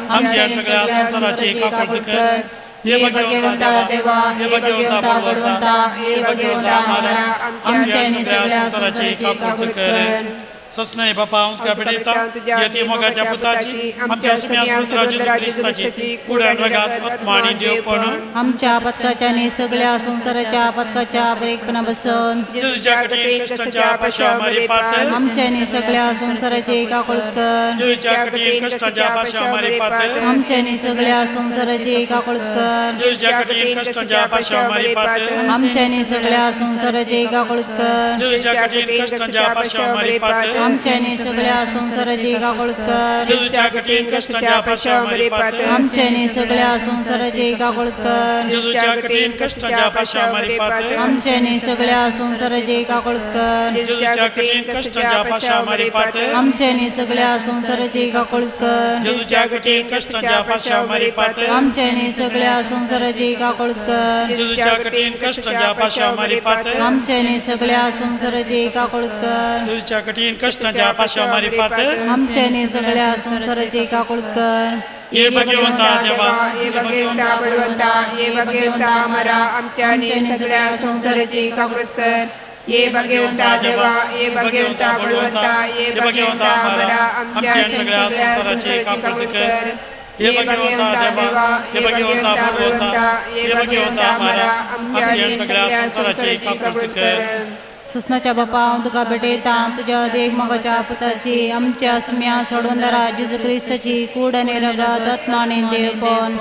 आमची आणि सगळ्या संसाराची काकुळत कर हे भगवंता देवा हे भगवंता बळवंता हे भगवंता आम्हाला आमची आणि सगळ्या संसाराची काकुळत कर सस्नय बापा उनका बेटा यती मोगाच्या पुताची आमच्या सुम्या सुत्राची ख्रिस्ताची कुडण रगात आत्मानी देवपण आमच्या पदकाच्या आणि सगळ्या संसाराच्या पदकाच्या ब्रेकपणा बसन जेजूच्या कठीण कष्टाच्या पाशामारी पात आमच्या आणि सगळ्या संसाराची काकुळत कर जेजूच्या कठीण कष्टाच्या पाशामारी पात आमच्या आणि सगळ्या संसाराची काकुळत कर जेजूच्या कठीण कष्टाच्या पाशामारी पात आमच्या आणि सगळ्या संसाराची काकुळत कर जेजूच्या कठीण कष्टाच्या पाशामारी पात आमच्या आणि सगळ्या संसाराची काकुळत कर जेजूच्या कठीण कष्टाच्या पाशामारी पात आमच्या आणि सगळ्या संसाराची काकुळत कर जेजूच्या कठीण कष्टाच्या पाशामारी पात आमच्या आणि सगळ्या संसाराची काकुळत कर जेजूच्या कठीण कष्टाच्या पाशामारी पात आमच्या आणि सगळ्या संसाराची काकुळत कर जेजूच्या कठीण कष्टाच्या पाशामारी पात आमच्या आणि सगळ्या संसाराची काकुळत कर जेजूच्या कठीण कष्टाच्या पाशामारी पात आमच्या आणि सगळ्या संसाराची काकुळत कर जेजूच्या कठीण कष्टाच्या पाशामारी पात आमच्या आणि सगळ्या संसाराची काकुळत कर हे भगवंता देवा ये भगवंता बळवंता ये भगवंता आम्हाला आमच्या आणि सगळ्या संसाराची काकुळत कर ये भगवंता देवा ये भगवंता बळवंता ये भगवंता आम्हाला आमच्या आणि सगळ्या संसाराची काकुळत कर हे भगवंता देवा हे भगवंता बळवंता हे भगवंता आम्हाला आमच्या आणि सगळ्या संसाराची काकुळत कर ससनाच्या बापा तुका भेटेता तुझ्या देख मगाच्या पुताची आमच्या सुम्या सोडवणारा जेजू ख्रिस्ताची कूड आणि रगत आत्माने देवपण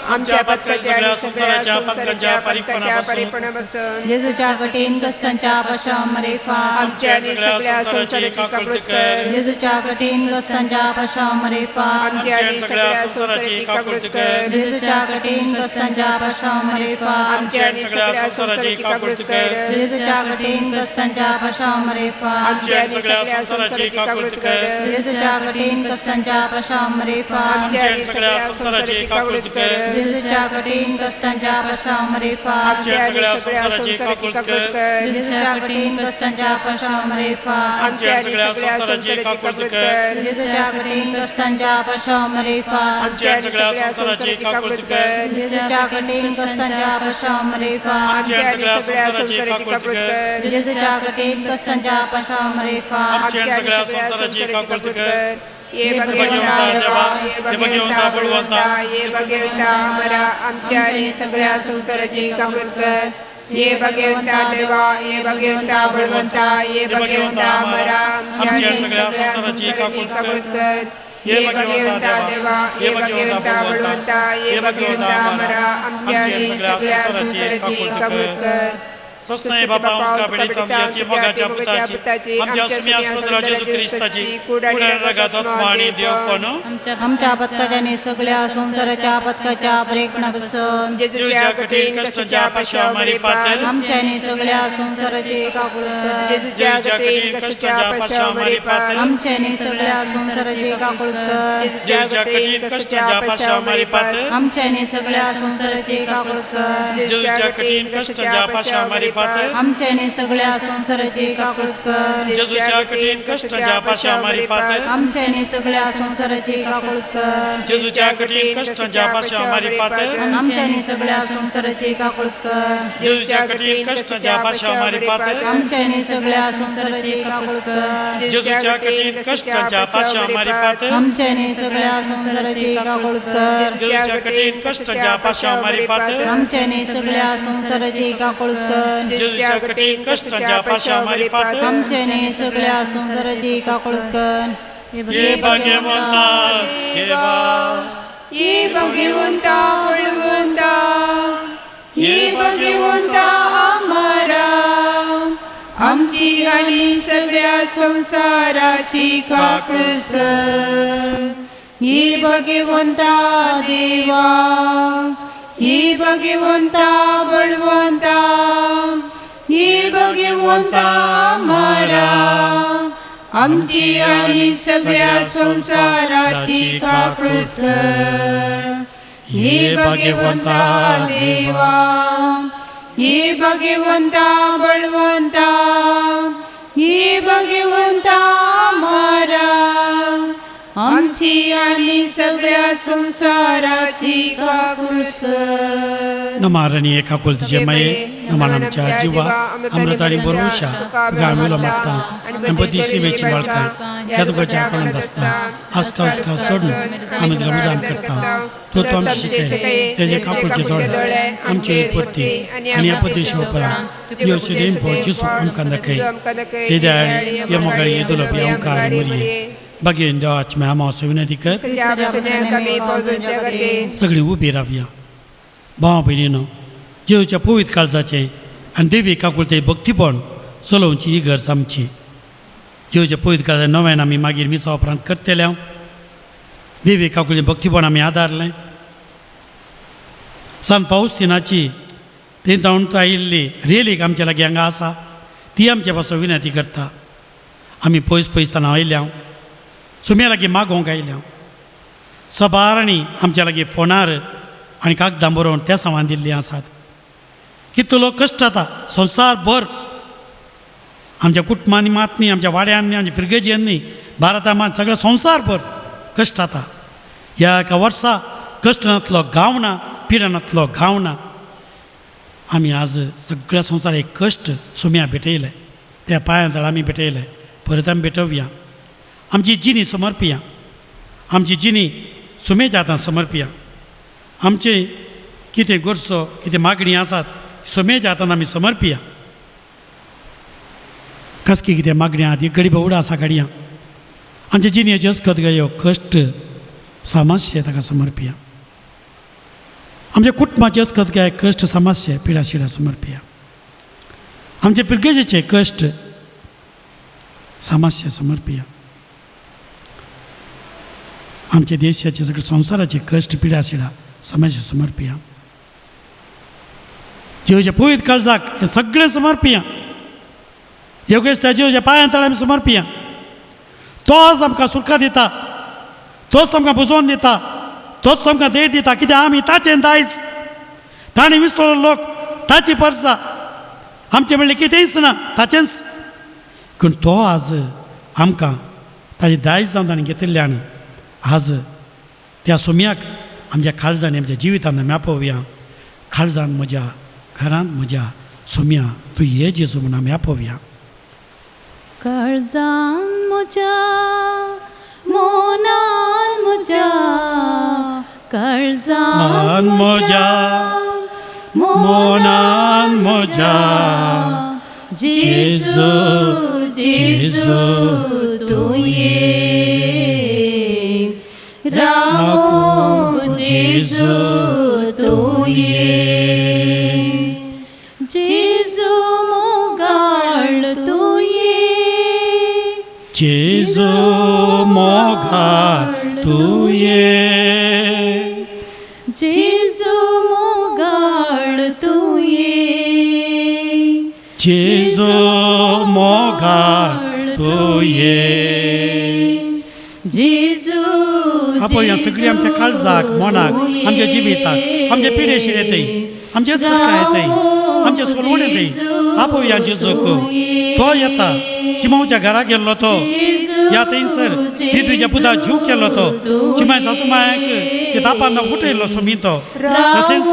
आमच्या पदकाच्या सगळ्या संसाराच्या पदकाच्या परिपणापासून जेजूच्या कठीण कष्टांच्या पाशांवर फार आमच्या आणि सगळ्या संसाराची काकुळत कर जेजूच्या कठीण कष्टांच्या पाशांवर फार आमच्या आणि सगळ्या संसाराची काकुळत कर जेजूच्या कठीण कष्टांच्या पाशांवर फार आमच्या आणि सगळ्या संसाराची काकुळत कर जेजूच्या कठीण कष्टांच्या पाशांवर फार आमच्या आणि सगळ्या संसाराची काकुळत कर जेजूच्या कठीण कष्टांच्या पाशांवर फार आमच्या आणि सगळ्या संसाराची काकुळत कर जेजूच्या कठीण कष्टांच्या पाशांवर फार आमच्या आणि सगळ्या संसाराची काकुळत कर जेजूच्या कठीण कष्टांच्या पाशांवर फार आमच्या आणि सगळ्या संसाराची काकुळत कर जेजूच्या कठीण कष्टांच्या पाशांवर फार आमच्या आणि सगळ्या संसाराची काकुळत कर जेजूच्या कठीण कष्टांच्या पाशांवर फार आमच्या आणि सगळ्या संसाराची काकुळत कर जेजूच्या कठीण कष्टांच्या पाशांवर फार आमच्या आणि सगळ्या संसाराची काकुळत कर ये भगवंता देवा ये भगवंता बळवंता ये भगवंता आम्हाला आमच्या आणि सगळ्या संसाराची काकुळत कर ये भगवंता देवा ये भगवंता बळवंता ये भगवंता आम्हाला आमच्या आणि सगळ्या संसाराची काकुळत कर ये भगवंता देवा ये भगवंता बळवंता ये भगवंता आम्हाला आमच्या आणि सगळ्या संसाराची काकुळत कर सस्नय बापा उनका बेटा यती मोगाच्या पुताची आमच्या सुम्या सुंदरा जेजू ख्रिस्ताची कुडण रगात आत्मानी देवपण आमच्या पदकाच्या आणि सगळ्या संसाराच्या पदकाच्या ब्रेकपणा बसन जेजूच्या कठीण कष्टाच्या पाशामारी पात आमच्या आणि सगळ्या संसाराची काकुळत कर जेजूच्या कठीण कष्टाच्या पाशामारी पात आमच्या आणि सगळ्या संसाराची काकुळत कर जेजूच्या कठीण कष्टाच्या पाशामारी पात आमच्या आणि सगळ्या संसाराची काकुळत कर जेजूच्या कठीण कष्टाच्या पाशामारी पात आमच्या आणि सगळ्या संसाराची काकुळत कर जेजूच्या कठीण कष्टाच्या पाशामारी पात आमच्या आणि सगळ्या संसाराची काकुळत कर जेजूच्या कठीण कष्टाच्या पाशामारी पात आमच्या आणि सगळ्या संसाराची काकुळत कर जेजूच्या कठीण कष्टाच्या पाशामारी पात आमच्या आणि सगळ्या संसाराची काकुळत कर जेजूच्या कठीण कष्टाच्या पाशामारी पात आमच्या आणि सगळ्या संसाराची काकुळत कर जेजूच्या कठीण कष्टाच्या पाशामारी पात आमच्या आणि सगळ्या संसाराची काकुळत कर जेजूच्या कठीण कष्टाच्या पाशामारी पात आमच्या आणि सगळ्या संसाराची काकुळत कर हे भाग्यवंता देवा ये भगवंता बळवंता ये भगवंता आम्हारा आमची आणि सगळ्या संसाराची काकूळत कर. ये भगवंता देवा ये भगवंता बळवंता ये भगवंता आम्हारा आमची आणि सगळ्या संसाराची काकूळत कर. हे भगवंता देवा हे भगवंता बळवंता हे भगवंता आम्हारा आमची आणि सगळ्या संसाराची काकूळत कर. नमारणी एका कुलतीचे मये नमानांच्या जीवा अमृतानी बरोषा गामीला मागता गणपती सेवेची मळका या तुकाच्या आकलन असता आस्का उस्का सोडून आम्ही मुदाम करता तो तो आमची शिके त्याचे काकुळचे दोळे आमचे पुरती आणि अपती शिवपरा योशी देन फो जिसू आमकां दाखय हे दाळी या मोगाळी ये दुलपी आमकार मरिये भगेन देवाच में आम विनंती कर सगळी उभी रावया. भाव भयणीनो जेवच्या पवित्र काळजाचे आनी देवी काकुळते भक्तीपण चलोवची ही गरज आमची. जेवच्या पवित्र काळजा नव्यान आमी मागीर मिसा उपरांत करतले हांव देवी काकुळें भक्तीपण आमी आदारलें. सान फाउस्तिनाची तेन्ना तो आयिल्ली रेलीक आमचे लागीं हांगा आसा ती आमचे पासून विनंती करता. आमी पयस पयसताना आयले हांव सुम्या लागीं मागोवंक आयले हांव सबाराणी आमच्या लागीं फोनार आनी कागदां बरोवन त्या सामान दिल्लीं आसात. कितलो लोक कश्ट जाता संवसारभर आमच्या कुटुंबांनी मात न्ही आमच्या वाड्यांनी आमच्या फिरगेजियांनी भारतांत सगळ्या संवसारभर कश्ट जाता. ह्या एका वर्सा कश्ट नातलो गांव ना पिडा नातलो गांव ना. आमी आज सगळ्या संवसाराक कश्ट सुम्या भेटयले त्या पांया तळ आमी भेटयले परत आमी भेटोवया. आमची जिणी समर्पिया आमची जिणी सुमेच्या हातांत समर्पिया. आमचे कितें गरजो कितें मागणी आसात सुमेच्या हातांत आमी समर्पिया. कसकी कितें मागणी आहा ती गडीब उडा आसा काडया आमचे जिणेच्यो अस्खद गयो कश्ट समस्या ताका समर्पिया. आमच्या कुटुंबाचे अस्खद गाय कश्ट समस्या पिडा शिडा समर्पिया. आमचे पिरगेजेचे कश्ट समस्या समर्पिया. आमच्या देशाचे सगळे संसाराचे कश्ट पिडा शिडा समस्या समर्पिया. जेवच्या पवित्र काळजाक हे सगळे समर्पिया. योगेश त्या जेवच्या पांया तळ आमी समर्पिया. तोच आमकां सुखां दिता तोच आमकां बुजोवन दिता तोच आमकां देड दिता कित्याक आमी ताचें दायज ताणें विसरलो लोक ताची परसा आमचें म्हणलें कितेंच ना ताचेंच पूण तो आज आमकां ताजें दायज जावन ताणें घेतिल्ल्यान आज त्या सुम्याक आमच्या काळजांनी आमच्या जिवितांत आमी आपोवया. काळजान म्हज्या घरांत म्हज्या सुम्या तूं ये जेजू म्हूण आमी आपोवया. काळजान म्हज्या मोनान म्हज्या काळजान म्हज्या मोनान म्हज्या जेजू जेजू तूं ये रामो जेजू तूं ये जेजू मोगाळ तूं ये जेजू मोगाळ तूं ये जेजू मोगाळ तूं ये जेजू मोगाळ तूं ये जेजू आपोवया सगळीं आमच्या काळजाक मनाक आमच्या जिविताक आमच्या पिडे शिडेतय आमचे येतय आमचे सोलवण येतय आपोवया जेजूक तो येता चिमावच्या घरा गेल्लो तो या थंयसर तुज्या पुता जीव केल्लो तो चिमाय सासूमायक ते तापान उठयल्लो सुमी तो तशेंच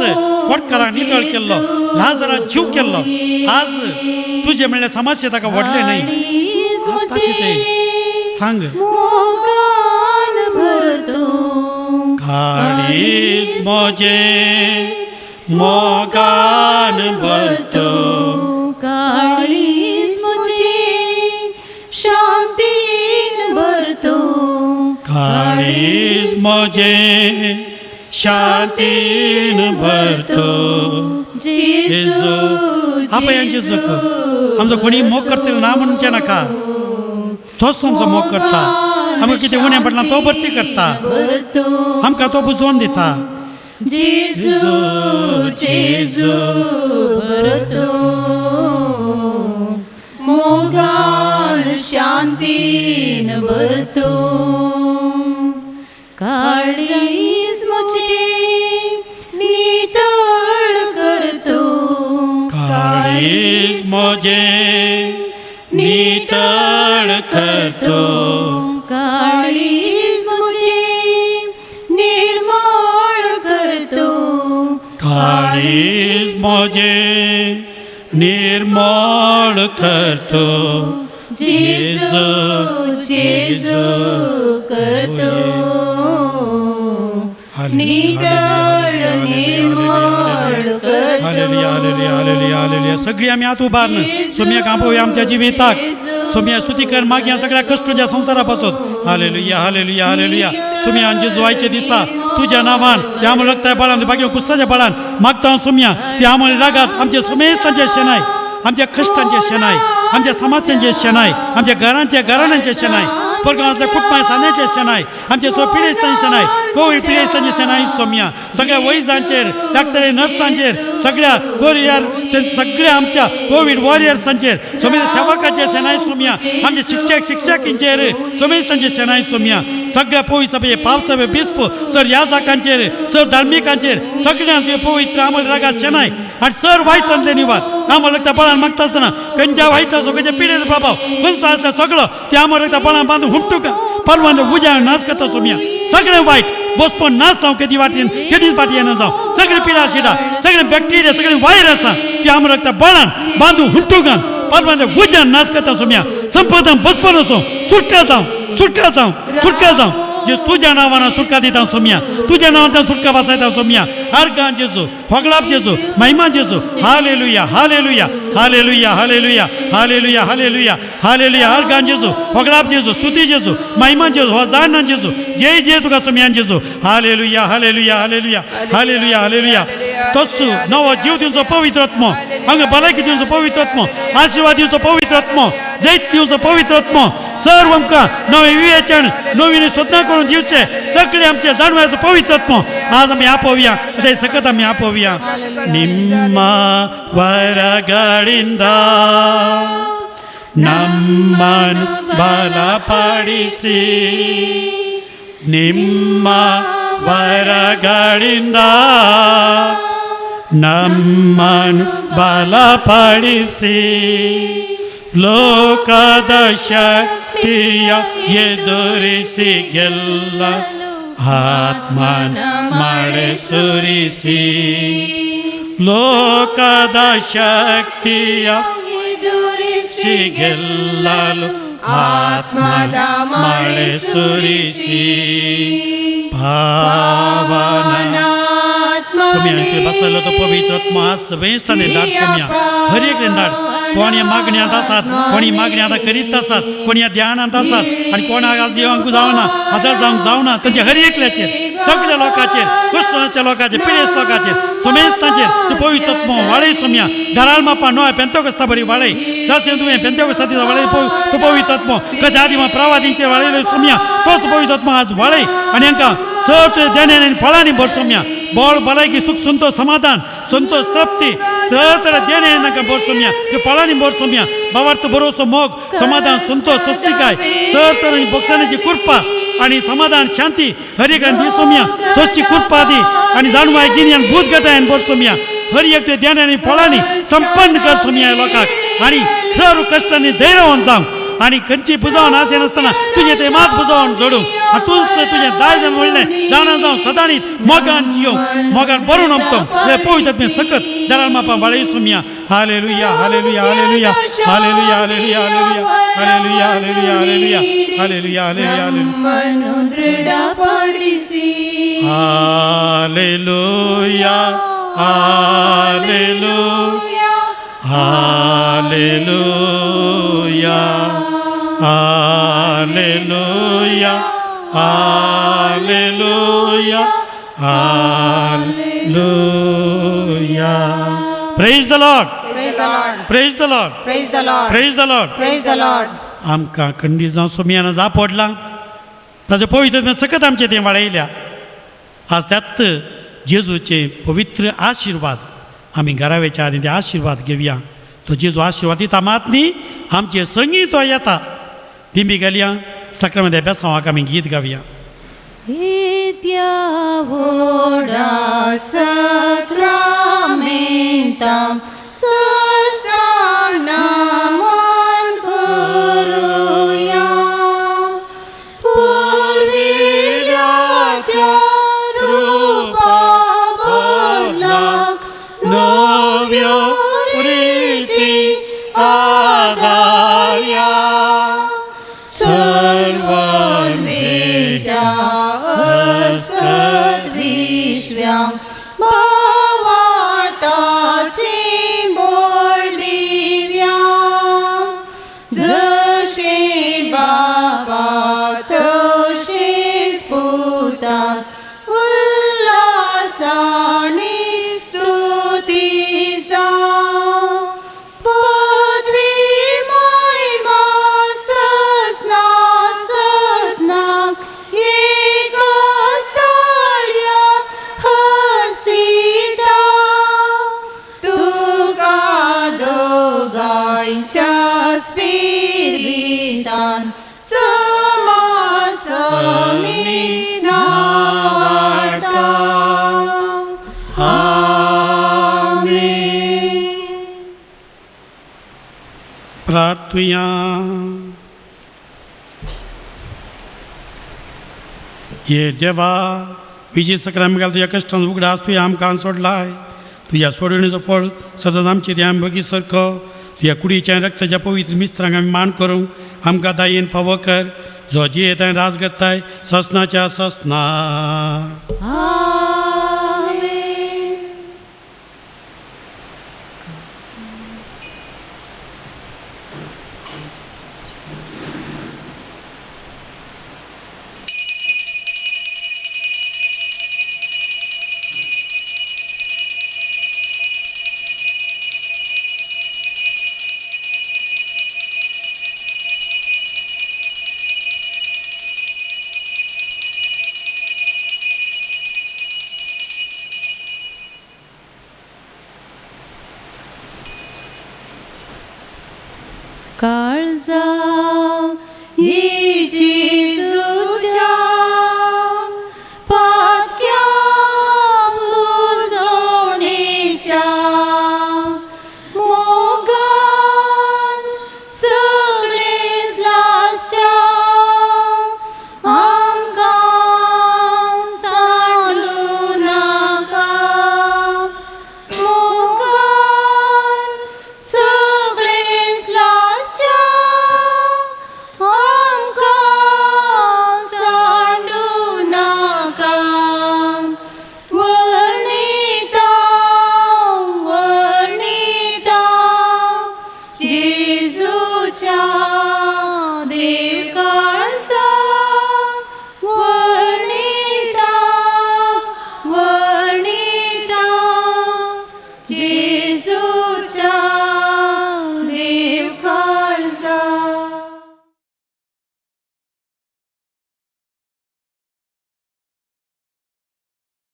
कोटकारां नितळ केल्लो लाजरा जीव केल्लो आज तुजे म्हणलें समस्या ताका व्हडले न्हय तशें तें सांग काळीज म्हजें मोगान भरतो काळीज म्हजें शांतीन भरतो काळीज म्हजें शांतीन भरतो जेजू आपण यांचे जख आमचं कोणी मोग करतील ना म्हणचे नका तोच आमचो मोग करता आमकां कितें उणें पडना तो भरती करता भरतो आमकां तो बुजोवन दिता जेजू जेजू भरतो मोगान शांतीन भरतो काळीज मुझे नितळ करतो काळीज मोजे नितळ करतो काळीज मुझे निर्मळ करतो काळीज मोजे निर्मळ करतो जेजू जेजू करतो नितळ निर्मळ करतो हालेलुया हालेलुया हालेलुया हालेलुया सगळी आमी आत उबारन सोम्याक आपोवया आमच्या जिविताक सोम्या स्तुती कर मागया सगळ्या कष्टाच्या संवसारा पासून हालेलुया हालेलुया हालेलुया सोम्या आमचे जुवायचे दिसा तुझ्या नावान ते आम्हाला लगताय बळान बाकी कुस्ताच्या बळान मागता हांव सोम्या ते आम्हाला रागात आमचे सोमेस्तांचे शेनाय आमच्या कश्टांचे शेनाय आमच्या समस्यांचे शेनाय आमच्या घरांच्या घराण्यांचे शेनाय परगांवच्या कुटुंबां सान्याचे शेनाय आमचे सो पिडेस्तांचे शेनाय कोविड पिडेस्तांचे शेनाय सोम्या सगळ्या वैजांचेर डॉक्टर नर्सांचेर सगळ्या कोरियर सगळ्या आमच्या कोविड वॉरियर्सांचेर सोमेश सेवकाचेर शेनाय सोम्या आमचे शिक्षक शिक्षकींचेर सोमेस्तांचे शेनाय सोम्या सगळ्या पवित्र सभे पावसभे बिस्प सर याजकांचेर सर धार्मिकांचेर सगळ्या पवित्र आमल रागात शेनाय आणि सर वाईट आणले निवाद आम्हाला त्या बळान मागता असताना खंयच्या वाईट असो खंयच्या पिढेचो प्रभाव खंयचो आसता सगळं ते आम्हाला त्या बळान बांधून हुमटूक परवान उजाळ नाश करता सोम्या सगळें वाईट बसपण नाश जावं केदी वाटेन केदीच फाटी येना जावं सगळी पिडा शिडा सगळे बॅक्टेरिया सगळे वायरस ती आम्हाला त्या बळान बांधून हुमटूकान परवान उजाळ नाश करता सोम्या संपदान बसपण असो सुटका जावं सुटका जावं सुटका जावं जे तुझ्या नावानं सुटका दिता सोम्या तुझ्या नावान सुटका बसायता सोम्या अर्गान जेजू होगलाप जेजू महिमा जेजू हालेलुया हालेलुया हालेलुया हालेलुया हालेलुया हालेलुया हालेलुया अर्गान जेजू होगलाप जेजू स्तुती जेजू महिमा जेजू होजाना जेजू जय जय तुका सोम्यान जेजू हालेलुया हालेलुया हालेलुया हालेलुया हालेलुया तोच नवो जीव दिवचो पवित्र आत्मो हांगा भलायकी दिवचो पवित्र आत्मो आशीर्वाद दिवचो पवित्र आत्मो जैत दिवचो पवित्र आत्मो सर्व आमकां नवे विवेचन नवीन सोदना करून दिवचे सगळे आमचे जाणवायचो पवित्र आत्मो आज आमी आपोवया ते सकत आमी आपोवया ನಿಮ್ಮ ವರಗಳಿಂದ ನಮ್ಮನ್ನು ಬಲಪಡಿಸಿ ನಿಮ್ಮ ವರಗಳಿಂದ ನಮ್ಮನ್ನು ಬಲಪಡಿಸಿ ಲೋಕದ ಶಕ್ತಿಯ ಎದುರಿಸಿ ಗೆಲ್ಲ ಆತ್ಮನ ಮಳೆ ಸುರಿಸಿ ಲೋಕದ ಶಕ್ತಿಯ ಎದುರಿಸಿ ಗೆಲ್ಲಲು ಆತ್ಮದ ಮಳೆ ಸುರಿಸಿ ಪಾವನ सोम्या बसलो तो पवित्र आत्मा सगळेंस्ताने धाड सोम्या हर एक धाड कोण या मागण्यात आसात कोणी मागण्या आतां करीत आसात कोणी या ध्यानांत आसात आनी कोणाक आज येवंक जावना आजार जावंक जावना तांचे हर एकल्याचेर सगळ्या लोकांचेर कश्टाच्या लोकांचेर पिडेस्त लोकांचेर सोमेस्तांचेर तूं पवित्र आत्मा वाडय सोम्या घराल मापा नो पेंतोकस्ता बरी वाडय जशें तुवें पेंतोकस्ता दिसा वाडय तो पवित्र आत्मा कशें आदी प्रवादींचेर वाडयलो सोम्या तोच पवित्र आत्मा आज वाडय आनी हांकां चड देण्यानी आनी फळांनी भर सोम्या बळ भलायकी सुख संतोष समाधान संतोष तृप्ती तर देणे नाका भर सोम्या ते फळांनी भर सोम्या भावार्थ भरोसो मोग समाधान संतोष स्वस्तिकाय तर बक्षाण्याची कृपा आणि समाधान शांती हर एक दी सोम्या स्वस्ती कृपा दी आणि जाणवाय गिन्यान भूत गटायन भर सोम्या हर एक ते देण्यानी फळांनी संपन्न कर सोम्या लोकांक आणि सर्व कष्टांनी धैर्य होऊन जावं आणि खंयची बुजावन आशे नासतना तुझे ते मात बुजावन जोडूं तूंच तुझे दाय म्हणलें जाणा जावं सदांच मोगान जियो मोगान बरोवन आमचो हे पवित्र सकत दराल मापा बाळय सोम्या हालेलुया हालेलुया हालेलुया हालेलुया हालेलुया हालेलुया हालेलुया हालेलुया हालेलुया हालेलुया मनु दृढपडिसी हालेलुया हालेलुया हालेलुया हालेलुया हालेलुया हालेलुया. Praise the Lord. Praise the Lord. Praise the Lord. Praise the Lord. Praise the Lord. Praise the Lord. आमकां खंडी जावं सुमयान जापडला ताजे पवित्र सकत आमचे ते वाडयल्या. आज त्यात जेजूचे पवित्र आशिर्वाद आमी घरावेच्या आनी ते आशिर्वाद घेवया. तो जेजू आशिर्वाद दिता मात न्ही आमचे संगीत तो येता. दिंबी घालया सक्रामेंत अभ्यासावाक आमी गीत गावया. Itia voda sacramentam sasanaman kuruyam purvilyatya rupa bodlak Novio priti agalya सर्वमेजा असद्विश्व्यां भावाताची बोल दिव्यां जशे बाबा तशेच पुतां उल्हासाने स्तुतीसा पदवी महिमा ससना ससनाक एकाच ताळया हसिता तुका दोगांच्या स्पिरितान समासमी नावाडटा. आमेन. प्रार्थुया. ये देवा विजय सक्रामेंत घाल तुझ्या कश्टान उगडास तुवें आमकां सोडलाय. तुझ्या सोडवणीचो फळ सदांच आमचे ते आमी बगी सारको तुझ्या कुडीच्या रक्ताच्या पवित्र मिस्त्रांक आमी मान करूंक आमकां दायेन फावो कर. जो जी येताय रास करताय ससनाच्या ससना.